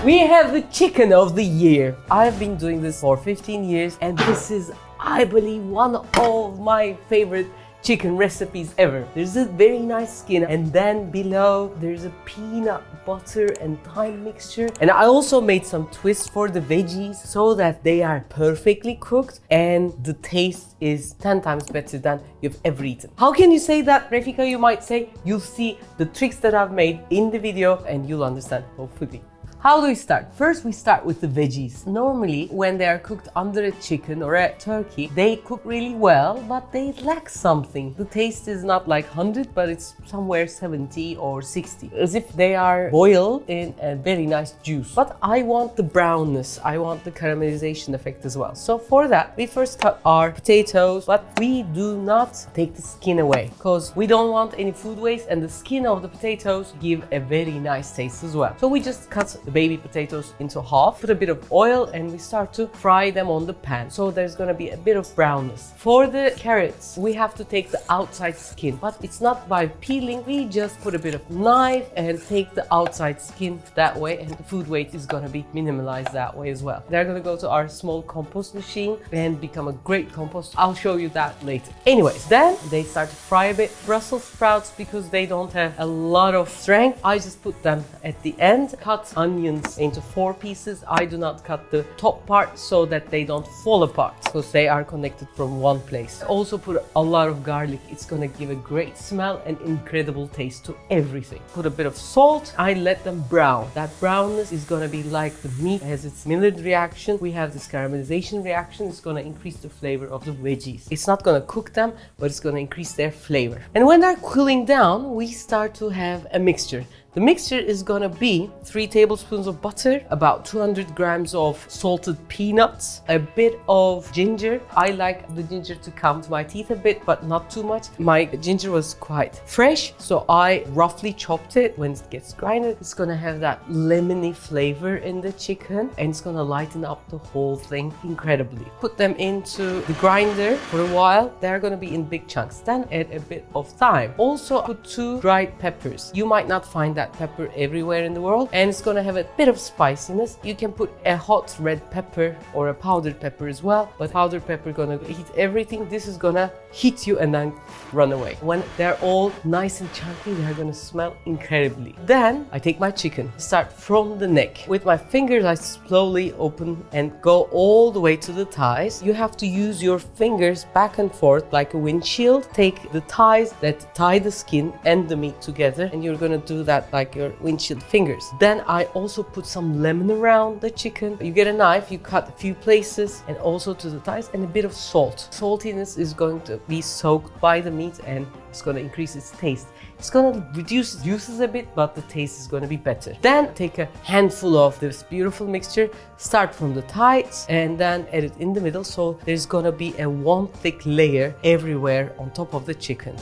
We have the chicken of the year. I've been doing this for 15 years and this is, I believe, one of my favorite chicken recipes ever. There's a very nice skin and then below there's a peanut butter and thyme mixture. And I also made some twists for the veggies so that they are perfectly cooked and the taste is 10 times better than you've ever eaten. How can you say that, Refika? You might say. You'll see the tricks that I've made in the video and you'll understand, hopefully. How do we start? First, we start with the veggies. Normally, when they are cooked under a chicken or a turkey, they cook really well, but they lack something. The taste is not like 100, but it's somewhere 70 or 60. As if they are boiled in a very nice juice. But I want the brownness. I want the caramelization effect as well. So for that, we first cut our potatoes, but we do not take the skin away because we don't want any food waste and the skin of the potatoes give a very nice taste as well. So we just cut the baby potatoes into half, put a bit of oil and we start to fry them on the pan. So there's gonna be a bit of brownness. For the carrots, we have to take the outside skin, but it's not by peeling. We just put a bit of knife and take the outside skin that way and the food waste is gonna be minimalized that way as well. They're gonna go to our small compost machine and become a great compost. I'll show you that later. Anyways, then they start to fry a bit. Brussels sprouts, because they don't have a lot of strength, I just put them at the end. Cut onions into 4 pieces. I do not cut the top part so that they don't fall apart because they are connected from one place. Also put a lot of garlic. It's gonna give a great smell and incredible taste to everything. Put a bit of salt. I let them brown. That brownness is gonna be like the meat has its Maillard reaction. We have this caramelization reaction. It's gonna increase the flavor of the veggies. It's not gonna cook them, but it's gonna increase their flavor. And when they're cooling down, we start to have a mixture. The mixture is gonna be 3 tablespoons of butter, about 200 grams of salted peanuts, a bit of ginger. I like the ginger to come to my teeth a bit, but not too much. My ginger was quite fresh, so I roughly chopped it. When it gets grinded, it's gonna have that lemony flavor in the chicken and it's gonna lighten up the whole thing incredibly. Put them into the grinder for a while. They're gonna be in big chunks. Then add a bit of thyme. Also put 2 dried peppers. You might not find that pepper everywhere in the world and it's gonna have a bit of spiciness. You can put a hot red pepper or a powdered pepper as well, but powdered pepper gonna heat everything. This is gonna hit you and then run away. When they're all nice and chunky, they're gonna smell incredibly. Then I take my chicken, start from the neck. With my fingers, I slowly open and go all the way to the thighs. You have to use your fingers back and forth like a windshield. Take the thighs that tie the skin and the meat together and you're gonna do that like your windshield fingers. Then I also put some lemon around the chicken. You get a knife, you cut a few places and also to the thighs and a bit of salt. Saltiness is going to be soaked by the meat and it's going to increase its taste. It's going to reduce juices a bit, but the taste is going to be better. Then take a handful of this beautiful mixture, start from the thighs and then add it in the middle. So there's going to be a one thick layer everywhere on top of the chicken.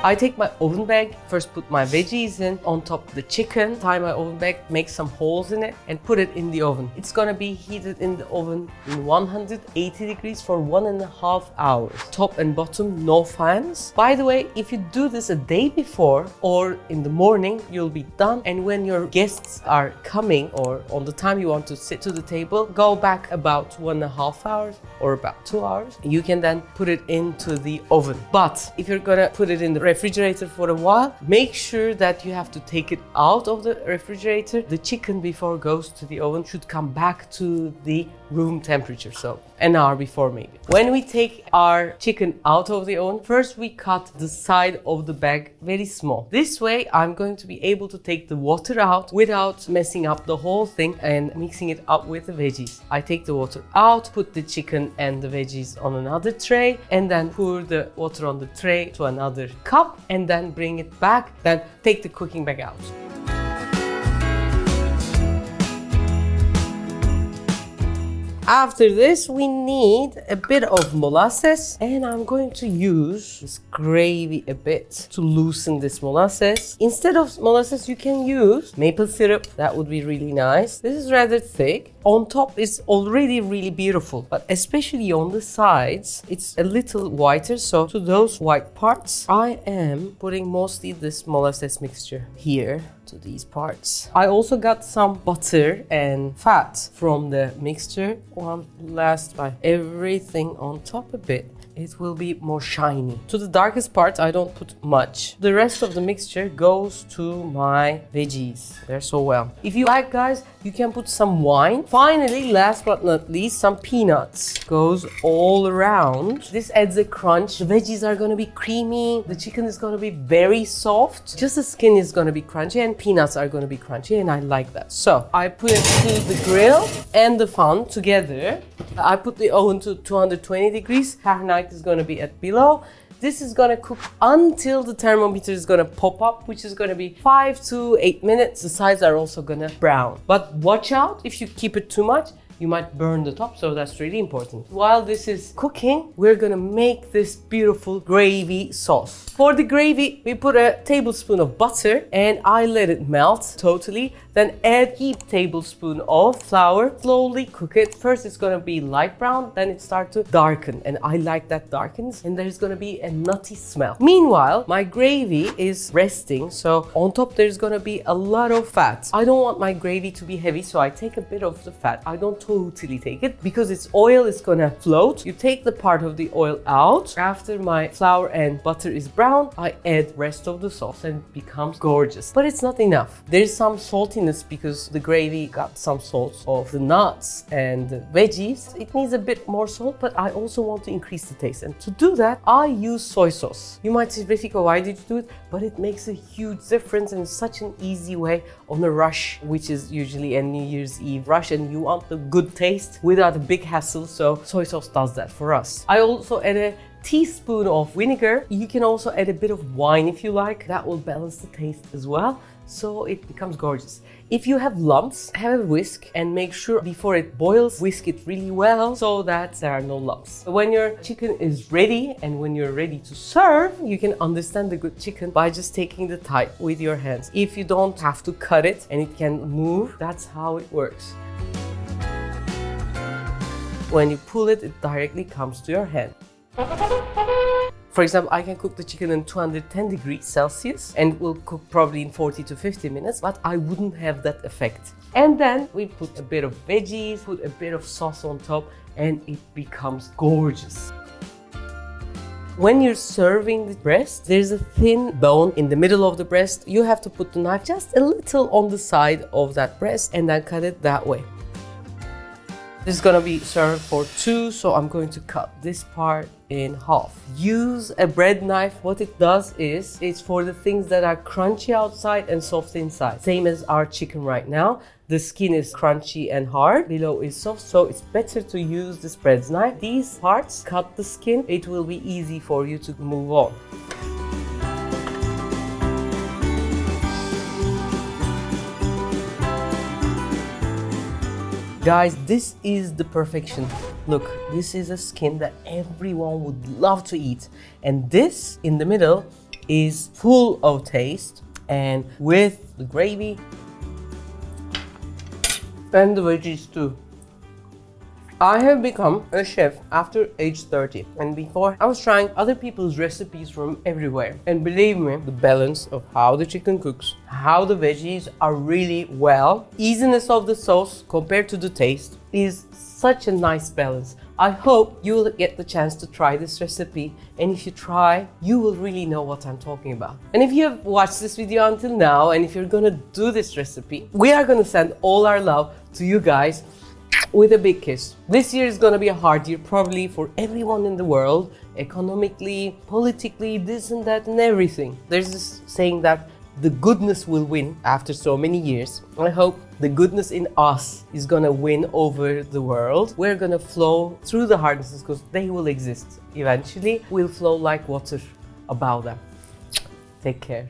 I take my oven bag, first put my veggies in on top of the chicken, tie my oven bag, make some holes in it and put it in the oven. It's gonna be heated in the oven in 180 degrees for 1.5 hours. Top and bottom, no fans. By the way, if you do this a day before or in the morning, you'll be done. And when your guests are coming or on the time you want to sit to the table, go back about 1.5 hours or about 2 hours. You can then put it into the oven. But if you're gonna put it in the refrigerator for a while, make sure that you have to take it out of the refrigerator. The chicken before it goes to the oven should come back to the room temperature, so an hour before maybe. When we take our chicken out of the oven, first we cut the side of the bag very small. This way I'm going to be able to take the water out without messing up the whole thing and mixing it up with the veggies. I take the water out, put the chicken and the veggies on another tray and then pour the water on the tray to another cup and then bring it back, then take the cooking bag out. After this, we need a bit of molasses, and I'm going to use this gravy a bit to loosen this molasses. Instead of molasses, you can use maple syrup. That would be really nice. This is rather thick. On top is already really beautiful, but especially on the sides, it's a little whiter. So to those white parts, I am putting mostly this molasses mixture here to these parts. I also got some butter and fat from the mixture. One last by everything on top a bit. It will be more shiny. To the darkest part, I don't put much. The rest of the mixture goes to my veggies. They're so well. If you like, guys, you can put some wine. Finally, last but not least, some peanuts. Goes all around. This adds a crunch. The veggies are gonna be creamy. The chicken is gonna be very soft. Just the skin is gonna be crunchy and peanuts are gonna be crunchy, and I like that. So I put it to the grill and the fan together. I put the oven to 220 degrees. Fahrenheit is going to be at below. This is going to cook until the thermometer is going to pop up, which is going to be 5 to 8 minutes. The sides are also going to brown. But watch out, if you keep it too much, you might burn the top, so that's really important. While this is cooking, we're gonna make this beautiful gravy sauce. For the gravy, we put a tablespoon of butter and I let it melt totally. Then add a tablespoon of flour. Slowly cook it. First it's gonna be light brown, then it starts to darken, and I like that darkens, and there's gonna be a nutty smell. Meanwhile, my gravy is resting, so on top there's gonna be a lot of fat. I don't want my gravy to be heavy, so I take a bit of the fat. I don't totally take it because its oil is gonna float. You take the part of the oil out. After my flour and butter is brown, I add rest of the sauce and it becomes gorgeous. But it's not enough. There's some saltiness because the gravy got some salt of the nuts and the veggies. It needs a bit more salt, but I also want to increase the taste. And to do that, I use soy sauce. You might say, Refika, why did you do it? But it makes a huge difference and it's such an easy way on a rush, which is usually a New Year's Eve rush, and you want the good taste without a big hassle, so soy sauce does that for us. I also add a teaspoon of vinegar. You can also add a bit of wine if you like. That will balance the taste as well, so it becomes gorgeous. If you have lumps, have a whisk and make sure before it boils, whisk it really well so that there are no lumps. When your chicken is ready and when you're ready to serve, you can understand the good chicken by just taking the thigh with your hands. If you don't have to cut it and it can move, that's how it works. When you pull it, it directly comes to your hand. For example, I can cook the chicken in 210 degrees Celsius and it will cook probably in 40 to 50 minutes, but I wouldn't have that effect. And then we put a bit of veggies, put a bit of sauce on top, and it becomes gorgeous. When you're serving the breast, there's a thin bone in the middle of the breast. You have to put the knife just a little on the side of that breast and then cut it that way. This is gonna be served for two, so I'm going to cut this part in half. Use a bread knife. What it does is, it's for the things that are crunchy outside and soft inside. Same as our chicken right now. The skin is crunchy and hard, below is soft, so it's better to use this bread knife. These parts cut the skin. It will be easy for you to move on. Guys, this is the perfection. Look, this is a skin that everyone would love to eat. And this in the middle is full of taste, and with the gravy and the veggies too. I have become a chef after age 30, and before I was trying other people's recipes from everywhere. And believe me, the balance of how the chicken cooks, how the veggies are really well, easiness of the sauce compared to the taste is such a nice balance. I hope you will get the chance to try this recipe, and if you try, you will really know what I'm talking about. And if you have watched this video until now, and if you're gonna do this recipe, we are gonna send all our love to you guys with a big kiss. This year is gonna be a hard year probably for everyone in the world, economically, politically, this and that and everything. There's this saying that the goodness will win after so many years. I hope the goodness in us is gonna win over the world. We're gonna flow through the hardnesses because they will exist. Eventually, we'll flow like water about them. Take care.